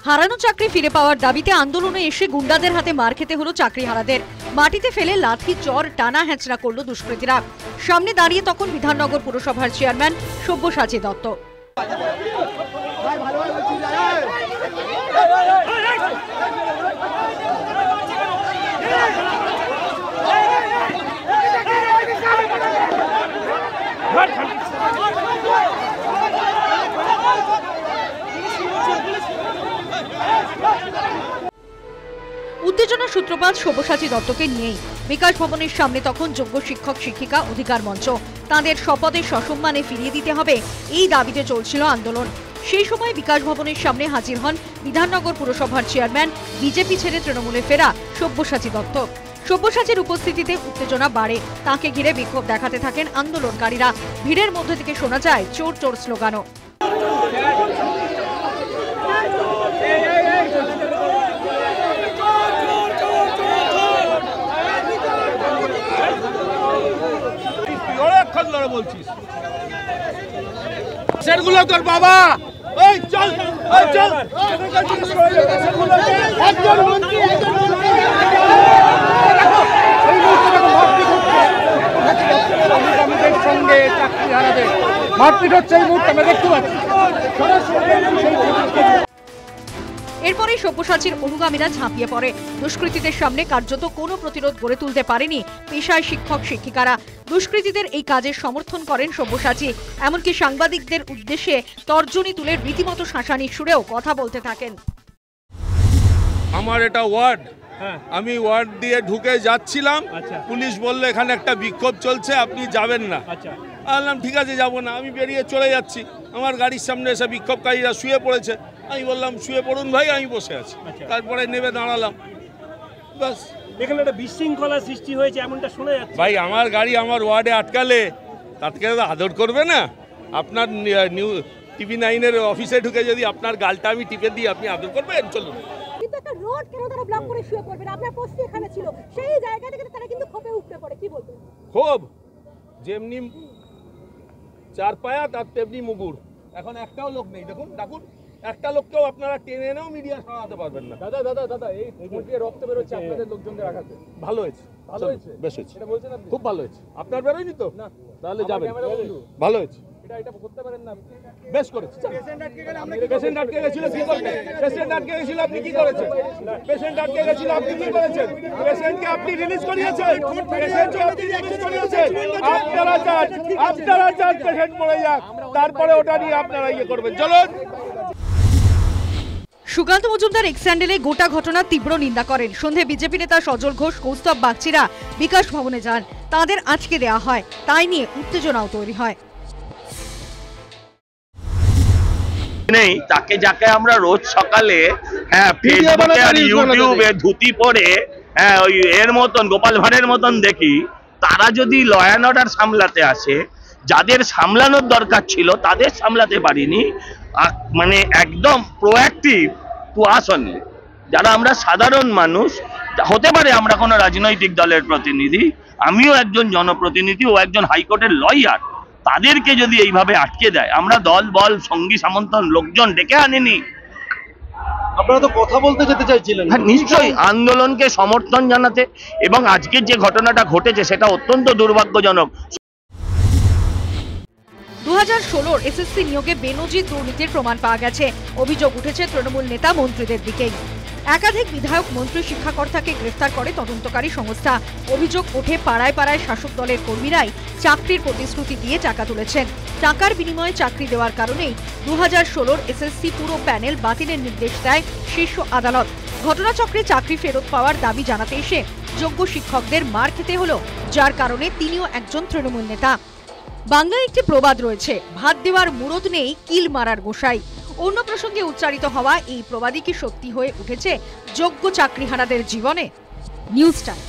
হারানো চাকরি ফিরে পাওয়ার দাবিতে আন্দোলনে এসে গুন্ডাদের হাতে মার খেতে হলো চাকরিহারাদের। মাটিতে ফেলে লাঠি চর টানা হ্যাঁচড়া করল দুষ্কৃতীরা। সামনে দাঁড়িয়ে তখন বিধাননগর পুরসভার চেয়ারম্যান সব্যসাচী দত্ত। উত্তেজনা সূত্রপাত সব্যসাচী দত্তকে নিয়েই। বিকাশ ভবনের সামনে তখন যোগ্য শিক্ষক শিক্ষিকা অধিকার মঞ্চ। তাঁদের শপথে সসম্মানে ফিরিয়ে দিতে হবে এই দাবিতে চলছিল আন্দোলন। সেই সময় বিকাশ ভবনের সামনে হাজির হন বিধাননগর পুরসভার চেয়ারম্যান, বিজেপি ছেড়ে তৃণমূলে ফেরা সব্যসাচী দত্ত। সব্যসাচীর উপস্থিতিতে উত্তেজনা বাড়ে। তাঁকে ঘিরে বিক্ষোভ দেখাতে থাকেন আন্দোলনকারীরা। ভিড়ের মধ্যে থেকে শোনা যায় চোর চোর স্লোগানও। বলছিস সেগুলো তোর বাবা এই চল চল একজন মন্ত্রী আমাদের সঙ্গে চাকরিহারাদের মারপিট হচ্ছে এই মুহূর্তে আমরা দেখতে পাচ্ছি। এরপরে সব্যসাচীর অনুগামীরা ঝাঁপিয়ে পড়ে। দুষ্কৃতীদের সামনে কার্যত কোনো প্রতিরোধ গড়ে তুলতে পারেনি পেশায় শিক্ষক শিক্ষিকারা। দুষ্কৃতীদের এই কাজের সমর্থন করেন সব্যসাচী। এমনকি সাংবাদিকদের উদ্দেশ্যে তর্জনী তুলে রীতিমতো শাসানির সুরেও কথা বলতে থাকেন। আমার এটা ওয়ার্ড, আমি ওয়ার্ড দিয়ে ঢুকে যাচ্ছিলাম, পুলিশ বলল এখানে একটা বিক্ষোভ চলছে, আপনি যাবেন না। বললাম ঠিক আছে যাব না। আমি বেরিয়ে চলে যাচ্ছি, আমার গাড়ির সামনে এসে বিক্ষোভকারীরা শুয়ে পড়েছে। আমি বললাম শুয়ে পড়ুন ভাই, আমি বসে আছি। তারপরে নেমে দাঁড়ালাম, বাস। এখানে একটা বিশৃঙ্খলা সৃষ্টি হয়েছে এমনটা শোনা যাচ্ছে। ভাই আমার গাড়ি আমার ওয়ার্ডে আটকালে তাকে আদর করবে না? আপনার নিউ টিভি 9-এর অফিসে ঢুকে যদি আপনার গালটা আমি টিপে দিই, আপনি আদর করবেন? চলুন। কিন্তু একটা রোড কেন তারা ব্লক করে শুয়ে পড়বেন? আপনার পোস্ট এখানে ছিল, সেই জায়গা থেকে তারা কিন্তু ক্ষোভে উঠতে পারে। কি বলবেন? ক্ষোভ যেমনি চার পায়া তার তেমনি মুগুর। এখন একটাও লোক নেই, দেখুন ডাকুন, একটা লোককেও আপনারা টেনে এনেও মিডিয়া শোনাতে পারবেন না। দাদা দাদা দাদা এই মুখে রক্ত বেরোচ্ছে আপনাদের লোকজনদের আঘাতে। ভালো হয়েছে, ভালো হয়েছে, বেশ হয়েছে। এটা বলছেন আপনি? খুব ভালো হয়েছে। আপনার বেরোয়নি তো? না। তাহলে যাবেন। ভালো হয়েছে। এটা করতে পারেন না? বেশ করেছে। পেশেন্ট আটকে গেছিল কি করতে? পেশেন্ট আটকে গেছিল, আপনি কি করেছেন? পেশেন্ট আটকে গেছিল, আপনি কি করেছেন? পেশেন্টকে আপনি রিলিজ করিয়েছেন, পেশেন্টকে আপনি রিলিজ করিয়েছেন। আপনারা চান পেশেন্ট মরে যাক, তারপরে ওটা নিয়ে আপনারা ইয়ে করবেন। চলুন। সুকান্ত মজুমদার এক্স স্যান্ডেলে গোটা ঘটনার তীব্র নিন্দা করেন। সন্ধে বিজেপি নেতা সজল ঘোষ, কৌস্তব বাগচিরা বিকাশ ভবনে যান। তাদের আজকে দেওয়া হয়, তাই নিয়ে উত্তেজনাও তৈরি হয়। নেই তাকে, যাকে আমরা রোজ সকালে ফেসবুকে আর ইউটিউবে ধুতি পরে ওই এর মতন গোপাল ভাঁড়ের মতন দেখি, তারা যদি ল অ্যান্ড অর্ডার সামলাতে আসে, যাদের সামলানোর দরকার ছিল তাদের সামলাতে পারিনি। মানে একদম প্রোঅ্যাক্টিভ টু আস অনলি, যারা আমরা সাধারণ মানুষ, হতে পারে আমরা কোনো রাজনৈতিক দলের প্রতিনিধি, আমিও একজন জনপ্রতিনিধি, ও একজন হাইকোর্টের লয়ার, তাদেরকে যদি এইভাবে আটকে দেয়, আমরা দল বল সঙ্গী সামন্তন লোকজন ডেকে আনিনি। আপনারা তো কথা বলতে যেতে চাইছিলেন। হ্যাঁ নিশ্চয়ই, আন্দোলনকে সমর্থন জানাতে। এবং আজকের যে ঘটনাটা ঘটেছে সেটা অত্যন্ত দুর্ভাগ্যজনক। 2016 এসএসসি নিয়োগে বেনজির দুর্নীতির প্রমাণ পাওয়া গেছে। অভিযোগ উঠেছে তৃণমূল নেতা মন্ত্রীদের দিকেই। একাধিক বিধায়ক, মন্ত্রী, শিক্ষাকর্তাকে গ্রেফতার করে তদন্তকারী সংস্থা। অভিযোগ ওঠে পাড়ায় পাড়ায় শাসক দলের কর্মীরাই চাকরির প্রতিশ্রুতি দিয়ে টাকা তুলেছেন। টাকার বিনিময়ে চাকরি দেওয়ার কারণেই 2016 এসএসসি পুরো প্যানেল বাতিলের নির্দেশ দেয় শীর্ষ আদালত। ঘটনাচক্রে চাকরি ফেরত পাওয়ার দাবি জানাতে এসে যোগ্য শিক্ষকদের মার খেতে হলো, যার কারণে তিনিও একজন তৃণমূল নেতা। বাংলায় একটি প্রবাদ রয়েছে, ভাত দেওয়ার মুরদ নেই, কিল মারার গোসাই। অন্য প্রসঙ্গে উচ্চারিত হওয়া এই প্রবাদই কি সত্যি হয়ে উঠেছে যোগ্য চাকরিহারাদের জীবনে? News time.